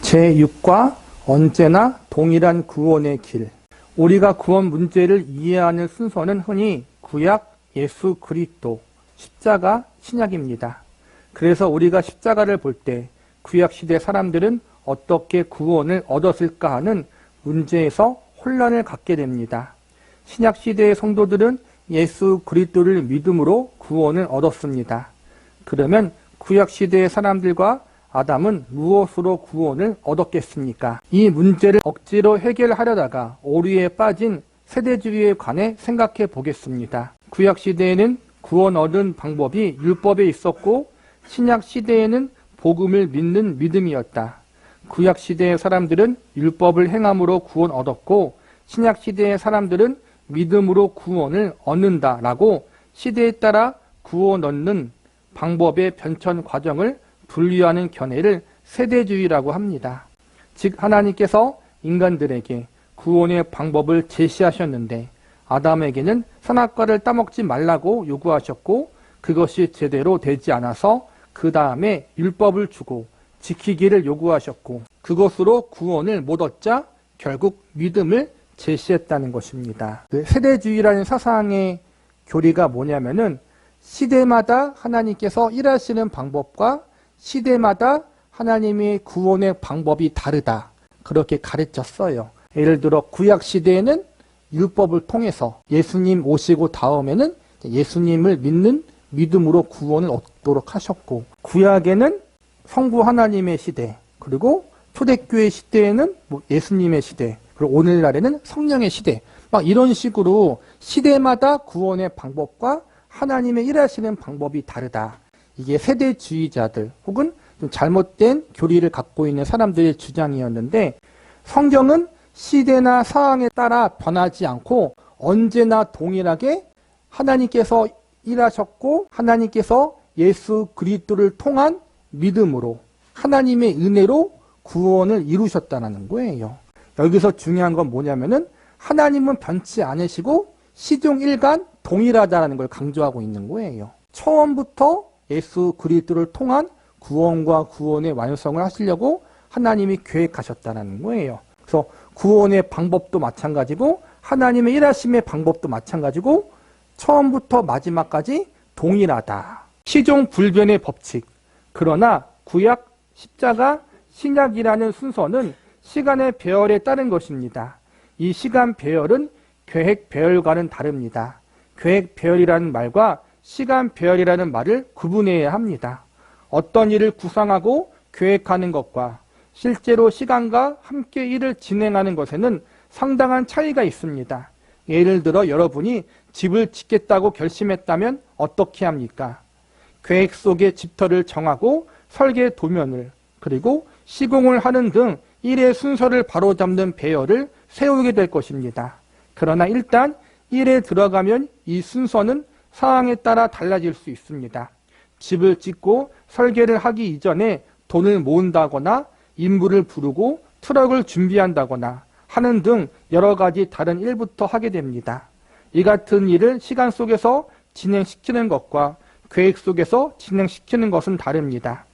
제6과 언제나 동일한 구원의 길. 우리가 구원 문제를 이해하는 순서는 흔히 구약, 예수 그리스도, 십자가, 신약입니다. 그래서 우리가 십자가를 볼 때 구약시대 사람들은 어떻게 구원을 얻었을까 하는 문제에서 혼란을 갖게 됩니다. 신약시대의 성도들은 예수 그리스도를 믿음으로 구원을 얻었습니다. 그러면 구약시대의 사람들과 아담은 무엇으로 구원을 얻었겠습니까? 이 문제를 억지로 해결하려다가 오류에 빠진 세대주의에 관해 생각해 보겠습니다. 구약시대에는 구원 얻은 방법이 율법에 있었고 신약시대에는 복음을 믿는 믿음이었다. 구약시대의 사람들은 율법을 행함으로 구원 얻었고 신약시대의 사람들은 믿음으로 구원을 얻는다라고 시대에 따라 구원 얻는 방법의 변천 과정을 분류하는 견해를 세대주의라고 합니다. 즉 하나님께서 인간들에게 구원의 방법을 제시하셨는데 아담에게는 선악과를 따먹지 말라고 요구하셨고 그것이 제대로 되지 않아서 그 다음에 율법을 주고 지키기를 요구하셨고 그것으로 구원을 못 얻자 결국 믿음을 제시했다는 것입니다. 세대주의라는 사상의 교리가 뭐냐면은 시대마다 하나님께서 일하시는 방법과 시대마다 하나님의 구원의 방법이 다르다. 그렇게 가르쳤어요. 예를 들어 구약시대에는 율법을 통해서 예수님 오시고 다음에는 예수님을 믿는 믿음으로 구원을 얻도록 하셨고 구약에는 성부 하나님의 시대 그리고 초대교회 시대에는 예수님의 시대 그리고 오늘날에는 성령의 시대 막 이런 식으로 시대마다 구원의 방법과 하나님의 일하시는 방법이 다르다. 이게 세대주의자들 혹은 좀 잘못된 교리를 갖고 있는 사람들의 주장이었는데 성경은 시대나 상황에 따라 변하지 않고 언제나 동일하게 하나님께서 일하셨고 하나님께서 예수 그리스도를 통한 믿음으로 하나님의 은혜로 구원을 이루셨다는 거예요. 여기서 중요한 건 뭐냐면은 하나님은 변치 않으시고 시종일관 동일하다는 걸 강조하고 있는 거예요. 처음부터 예수 그리스도를 통한 구원과 구원의 완성을 하시려고 하나님이 계획하셨다는 거예요. 그래서 구원의 방법도 마찬가지고 하나님의 일하심의 방법도 마찬가지고 처음부터 마지막까지 동일하다. 시종불변의 법칙. 그러나 구약, 십자가, 신약이라는 순서는 시간의 배열에 따른 것입니다. 이 시간 배열은 계획 배열과는 다릅니다. 계획 배열이라는 말과 시간 배열이라는 말을 구분해야 합니다. 어떤 일을 구상하고 계획하는 것과 실제로 시간과 함께 일을 진행하는 것에는 상당한 차이가 있습니다. 예를 들어 여러분이 집을 짓겠다고 결심했다면 어떻게 합니까? 계획 속에 집터를 정하고 설계 도면을 그리고 시공을 하는 등 일의 순서를 바로잡는 배열을 세우게 될 것입니다. 그러나 일단 일에 들어가면 이 순서는 상황에 따라 달라질 수 있습니다. 집을 짓고 설계를 하기 이전에 돈을 모은다거나 인부를 부르고 트럭을 준비한다거나 하는 등 여러 가지 다른 일부터 하게 됩니다. 이 같은 일을 시간 속에서 진행시키는 것과 계획 속에서 진행시키는 것은 다릅니다.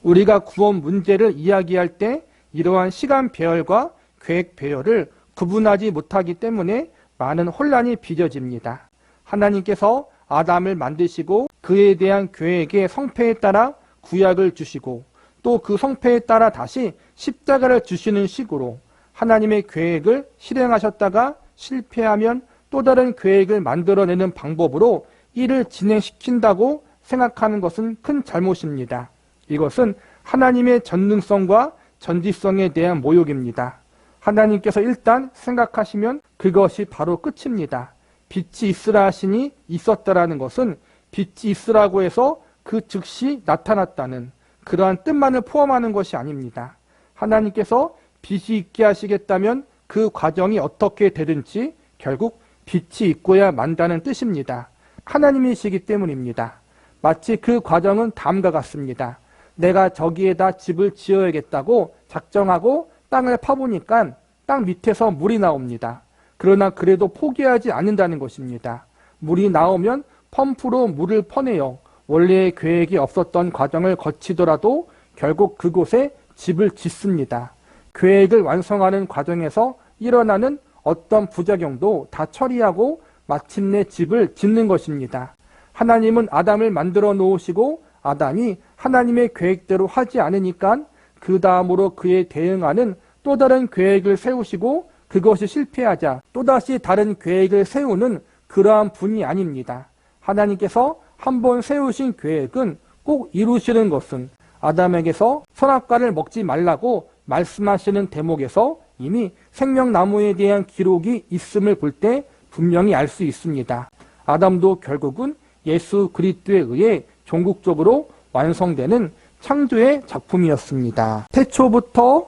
우리가 구원 문제를 이야기할 때 이러한 시간 배열과 계획 배열을 구분하지 못하기 때문에 많은 혼란이 빚어집니다. 하나님께서 아담을 만드시고 그에 대한 계획의 성패에 따라 구약을 주시고 또 그 성패에 따라 다시 십자가를 주시는 식으로 하나님의 계획을 실행하셨다가 실패하면 또 다른 계획을 만들어내는 방법으로 일을 진행시킨다고 생각하는 것은 큰 잘못입니다. 이것은 하나님의 전능성과 전지성에 대한 모욕입니다. 하나님께서 일단 생각하시면 그것이 바로 끝입니다. 빛이 있으라 하시니 있었다라는 것은 빛이 있으라고 해서 그 즉시 나타났다는 그러한 뜻만을 포함하는 것이 아닙니다. 하나님께서 빛이 있게 하시겠다면 그 과정이 어떻게 되든지 결국 빛이 있고야 만다는 뜻입니다. 하나님이시기 때문입니다. 마치 그 과정은 다음과 같습니다. 내가 저기에다 집을 지어야겠다고 작정하고 땅을 파보니까 땅 밑에서 물이 나옵니다. 그러나 그래도 포기하지 않는다는 것입니다. 물이 나오면 펌프로 물을 퍼내요. 원래의 계획이 없었던 과정을 거치더라도 결국 그곳에 집을 짓습니다. 계획을 완성하는 과정에서 일어나는 어떤 부작용도 다 처리하고 마침내 집을 짓는 것입니다. 하나님은 아담을 만들어 놓으시고 아담이 하나님의 계획대로 하지 않으니까 그 다음으로 그에 대응하는 또 다른 계획을 세우시고 그것이 실패하자 또다시 다른 계획을 세우는 그러한 분이 아닙니다. 하나님께서 한번 세우신 계획은 꼭 이루시는 것은 아담에게서 선악과를 먹지 말라고 말씀하시는 대목에서 이미 생명나무에 대한 기록이 있음을 볼 때 분명히 알 수 있습니다. 아담도 결국은 예수 그리스도에 의해 종국적으로 완성되는 창조의 작품이었습니다. 태초부터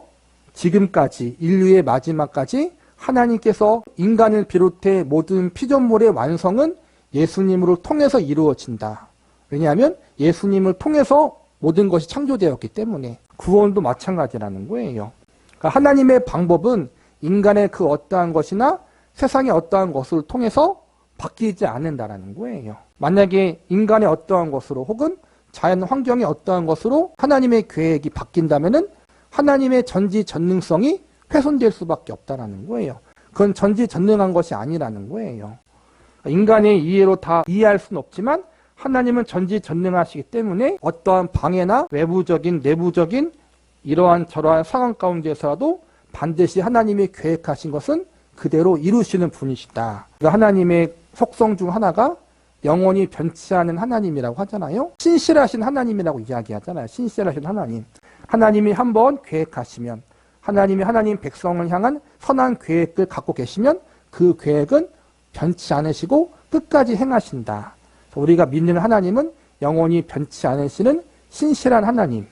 지금까지 인류의 마지막까지 하나님께서 인간을 비롯해 모든 피조물의 완성은 예수님으로 통해서 이루어진다. 왜냐하면 예수님을 통해서 모든 것이 창조되었기 때문에 구원도 마찬가지라는 거예요. 그러니까 하나님의 방법은 인간의 그 어떠한 것이나 세상의 어떠한 것을 통해서 바뀌지 않는다라는 거예요. 만약에 인간의 어떠한 것으로 혹은 자연 환경의 어떠한 것으로 하나님의 계획이 바뀐다면은 하나님의 전지전능성이 훼손될 수밖에 없다라는 거예요. 그건 전지전능한 것이 아니라는 거예요. 인간의 이해로 다 이해할 수는 없지만 하나님은 전지전능하시기 때문에 어떠한 방해나 외부적인 내부적인 이러한 저러한 상황 가운데서라도 반드시 하나님이 계획하신 것은 그대로 이루시는 분이시다. 그러니까 하나님의 속성 중 하나가 영원히 변치 않은 하나님이라고 하잖아요. 신실하신 하나님이라고 이야기하잖아요. 신실하신 하나님. 하나님이 한번 계획하시면 하나님이 하나님 백성을 향한 선한 계획을 갖고 계시면 그 계획은 변치 않으시고 끝까지 행하신다. 우리가 믿는 하나님은 영원히 변치 않으시는 신실한 하나님.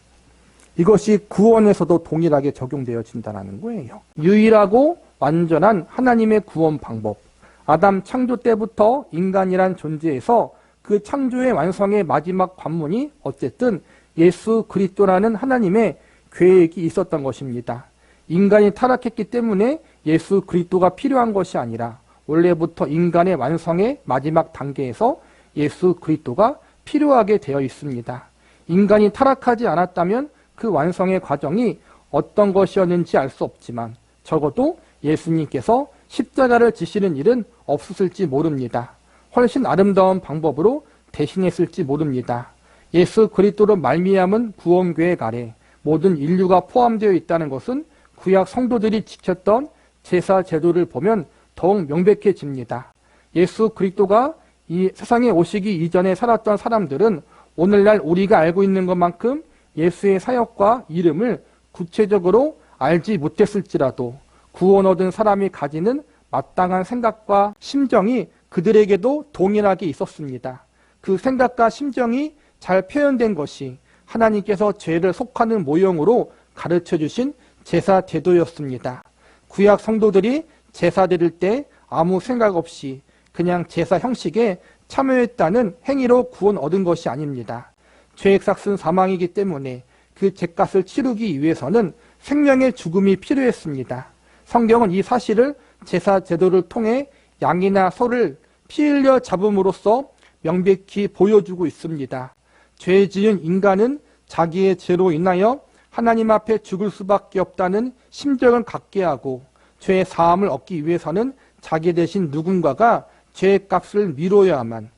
이것이 구원에서도 동일하게 적용되어진다는 거예요. 유일하고 완전한 하나님의 구원 방법. 아담 창조 때부터 인간이란 존재에서 그 창조의 완성의 마지막 관문이 어쨌든 예수 그리스도라는 하나님의 계획이 있었던 것입니다. 인간이 타락했기 때문에 예수 그리스도가 필요한 것이 아니라 원래부터 인간의 완성의 마지막 단계에서 예수 그리스도가 필요하게 되어 있습니다. 인간이 타락하지 않았다면 그 완성의 과정이 어떤 것이었는지 알 수 없지만 적어도 예수님께서 십자가를 지시는 일은 없었을지 모릅니다. 훨씬 아름다운 방법으로 대신했을지 모릅니다. 예수 그리스도로 말미암은 구원 계획 아래 모든 인류가 포함되어 있다는 것은 구약 성도들이 지켰던 제사 제도를 보면 더욱 명백해집니다. 예수 그리스도가 이 세상에 오시기 이전에 살았던 사람들은 오늘날 우리가 알고 있는 것만큼 예수의 사역과 이름을 구체적으로 알지 못했을지라도 구원 얻은 사람이 가지는 마땅한 생각과 심정이 그들에게도 동일하게 있었습니다. 그 생각과 심정이 잘 표현된 것이 하나님께서 죄를 속하는 모형으로 가르쳐 주신 제사 제도였습니다. 구약 성도들이 제사 드릴 때 아무 생각 없이 그냥 제사 형식에 참여했다는 행위로 구원 얻은 것이 아닙니다. 죄의 삭은 사망이기 때문에 그 죄값을 치르기 위해서는 생명의 죽음이 필요했습니다. 성경은 이 사실을 제사 제도를 통해 양이나 소를 피 흘려 잡음으로써 명백히 보여주고 있습니다. 죄 지은 인간은 자기의 죄로 인하여 하나님 앞에 죽을 수밖에 없다는 심정을 갖게 하고 죄의 사함을 얻기 위해서는 자기 대신 누군가가 죄의 값을 미뤄야만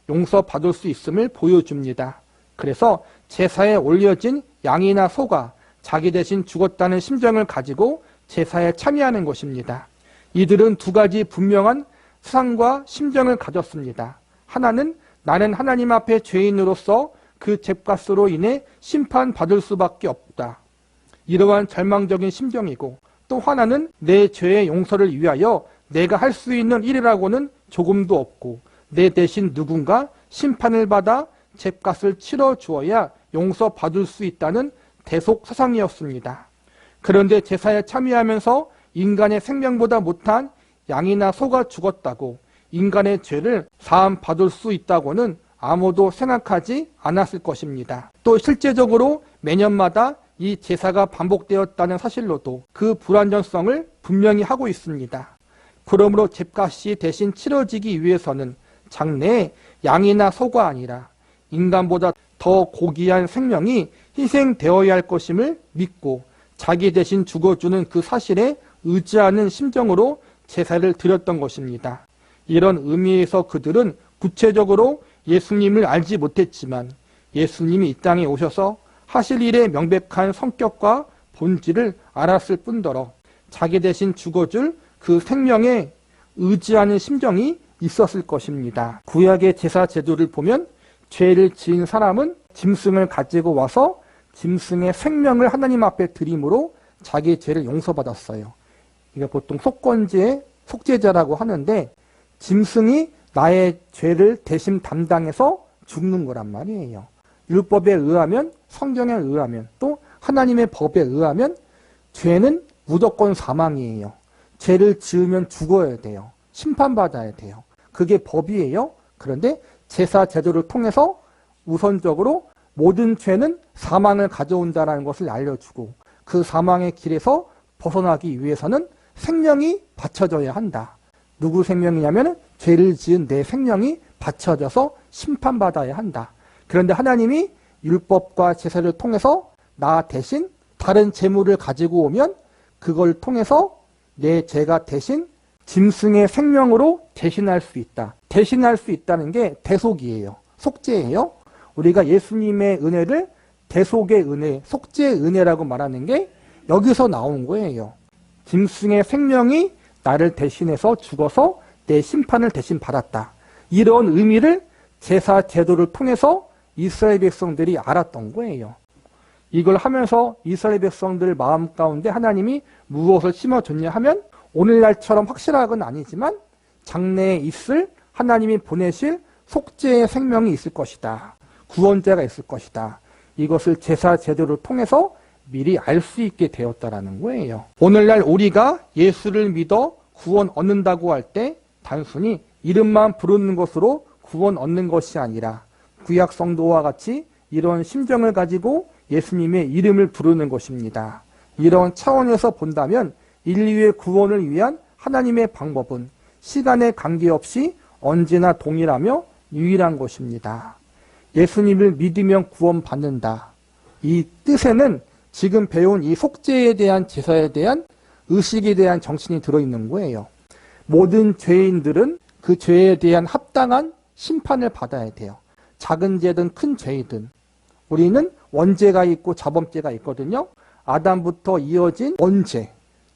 용서받을 수 있음을 보여줍니다. 그래서 제사에 올려진 양이나 소가 자기 대신 죽었다는 심정을 가지고 제사에 참여하는 것입니다. 이들은 두 가지 분명한 사상과 심정을 가졌습니다. 하나는 나는 하나님 앞에 죄인으로서 그 죄값으로 인해 심판받을 수밖에 없다. 이러한 절망적인 심정이고 또 하나는 내 죄의 용서를 위하여 내가 할 수 있는 일이라고는 조금도 없고 내 대신 누군가 심판을 받아 죄값을 치러 주어야 용서받을 수 있다는 대속 사상이었습니다. 그런데 제사에 참여하면서 인간의 생명보다 못한 양이나 소가 죽었다고 인간의 죄를 사함 받을 수 있다고는 아무도 생각하지 않았을 것입니다. 또 실제적으로 매년마다 이 제사가 반복되었다는 사실로도 그 불완전성을 분명히 하고 있습니다. 그러므로 죄값이 대신 치러지기 위해서는 장래에 양이나 소가 아니라 인간보다 더 고귀한 생명이 희생되어야 할 것임을 믿고 자기 대신 죽어주는 그 사실에 의지하는 심정으로 제사를 드렸던 것입니다. 이런 의미에서 그들은 구체적으로 예수님을 알지 못했지만 예수님이 이 땅에 오셔서 하실 일의 명백한 성격과 본질을 알았을 뿐더러 자기 대신 죽어줄 그 생명에 의지하는 심정이 있었을 것입니다. 구약의 제사 제도를 보면 죄를 지은 사람은 짐승을 가지고 와서 짐승의 생명을 하나님 앞에 드림으로 자기 죄를 용서받았어요. 이게 보통 속건제, 속죄제라고 하는데 짐승이 나의 죄를 대신 담당해서 죽는 거란 말이에요. 율법에 의하면, 성경에 의하면, 또 하나님의 법에 의하면 죄는 무조건 사망이에요. 죄를 지으면 죽어야 돼요. 심판받아야 돼요. 그게 법이에요. 그런데 제사 제도를 통해서 우선적으로 모든 죄는 사망을 가져온다는 것을 알려주고 그 사망의 길에서 벗어나기 위해서는 생명이 바쳐져야 한다. 누구 생명이냐면 죄를 지은 내 생명이 바쳐져서 심판받아야 한다. 그런데 하나님이 율법과 제사를 통해서 나 대신 다른 재물을 가지고 오면 그걸 통해서 내 죄가 대신 짐승의 생명으로 대신할 수 있다. 대신할 수 있다는 게 대속이에요. 속죄예요. 우리가 예수님의 은혜를 대속의 은혜, 속죄의 은혜라고 말하는 게 여기서 나온 거예요. 짐승의 생명이 나를 대신해서 죽어서 내 심판을 대신 받았다. 이런 의미를 제사 제도를 통해서 이스라엘 백성들이 알았던 거예요. 이걸 하면서 이스라엘 백성들 마음 가운데 하나님이 무엇을 심어줬냐 하면 오늘날처럼 확실하건 아니지만 장래에 있을 하나님이 보내실 속죄의 생명이 있을 것이다. 구원자가 있을 것이다. 이것을 제사 제도를 통해서 미리 알 수 있게 되었다라는 거예요. 오늘날 우리가 예수를 믿어 구원 얻는다고 할 때 단순히 이름만 부르는 것으로 구원 얻는 것이 아니라 구약 성도와 같이 이런 심정을 가지고 예수님의 이름을 부르는 것입니다. 이런 차원에서 본다면 인류의 구원을 위한 하나님의 방법은 시간에 관계없이 언제나 동일하며 유일한 것입니다. 예수님을 믿으면 구원받는다. 이 뜻에는 지금 배운 이 속죄에 대한 제사에 대한 의식에 대한 정신이 들어있는 거예요. 모든 죄인들은 그 죄에 대한 합당한 심판을 받아야 돼요. 작은 죄든 큰 죄이든. 우리는 원죄가 있고 자범죄가 있거든요. 아담부터 이어진 원죄,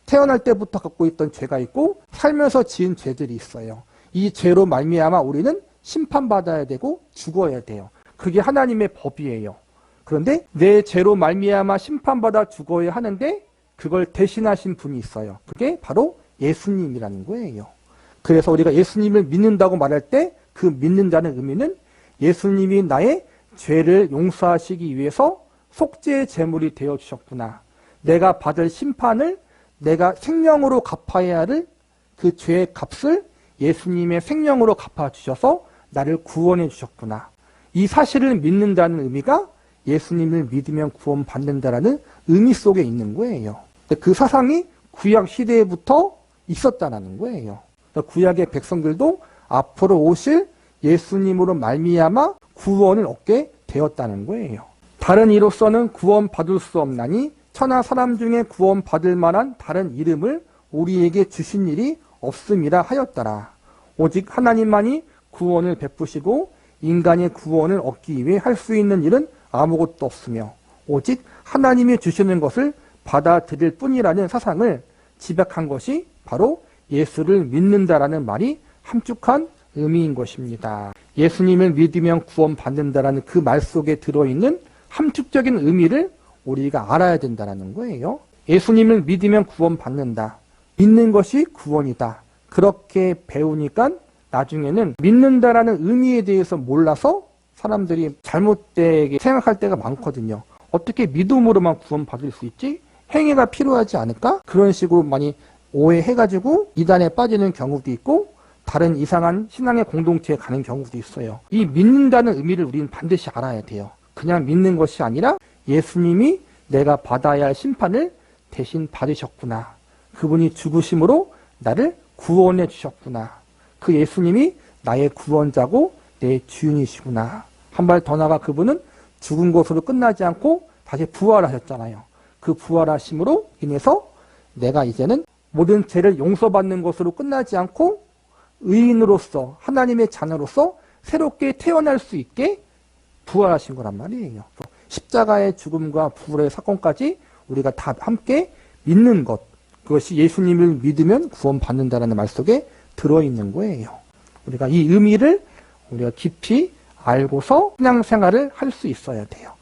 태어날 때부터 갖고 있던 죄가 있고 살면서 지은 죄들이 있어요. 이 죄로 말미암아 우리는 심판받아야 되고 죽어야 돼요. 그게 하나님의 법이에요. 그런데 내 죄로 말미암아 심판받아 죽어야 하는데 그걸 대신하신 분이 있어요. 그게 바로 예수님이라는 거예요. 그래서 우리가 예수님을 믿는다고 말할 때 그 믿는다는 의미는 예수님이 나의 죄를 용서하시기 위해서 속죄의 제물이 되어주셨구나. 내가 받을 심판을 내가 생명으로 갚아야 할 그 죄의 값을 예수님의 생명으로 갚아주셔서 나를 구원해 주셨구나. 이 사실을 믿는다는 의미가 예수님을 믿으면 구원받는다라는 의미 속에 있는 거예요. 그 사상이 구약 시대부터 있었다는 거예요. 구약의 백성들도 앞으로 오실 예수님으로 말미암아 구원을 얻게 되었다는 거예요. 다른 이로서는 구원받을 수 없나니 천하 사람 중에 구원받을 만한 다른 이름을 우리에게 주신 일이 없음이라 하였더라. 오직 하나님만이 구원을 베푸시고 인간의 구원을 얻기 위해 할 수 있는 일은 아무것도 없으며 오직 하나님이 주시는 것을 받아들일 뿐이라는 사상을 지적한 것이 바로 예수를 믿는다라는 말이 함축한 의미인 것입니다. 예수님을 믿으면 구원받는다라는 그 말 속에 들어있는 함축적인 의미를 우리가 알아야 된다는 거예요. 예수님을 믿으면 구원받는다. 믿는 것이 구원이다. 그렇게 배우니까 나중에는 믿는다라는 의미에 대해서 몰라서 사람들이 잘못되게 생각할 때가 많거든요. 어떻게 믿음으로만 구원받을 수 있지? 행위가 필요하지 않을까? 그런 식으로 많이 오해해가지고 이단에 빠지는 경우도 있고 다른 이상한 신앙의 공동체에 가는 경우도 있어요. 이 믿는다는 의미를 우리는 반드시 알아야 돼요. 그냥 믿는 것이 아니라 예수님이 내가 받아야 할 심판을 대신 받으셨구나. 그분이 죽으심으로 나를 구원해 주셨구나. 그 예수님이 나의 구원자고 내 주인이시구나. 한 발 더 나가 그분은 죽은 것으로 끝나지 않고 다시 부활하셨잖아요. 그 부활하심으로 인해서 내가 이제는 모든 죄를 용서받는 것으로 끝나지 않고 의인으로서 하나님의 자녀로서 새롭게 태어날 수 있게 부활하신 거란 말이에요. 십자가의 죽음과 부활의 사건까지 우리가 다 함께 믿는 것, 그것이 예수님을 믿으면 구원받는다라는 말 속에 들어있는 거예요. 우리가 이 의미를 우리가 깊이 알고서 신앙생활을 할 수 있어야 돼요.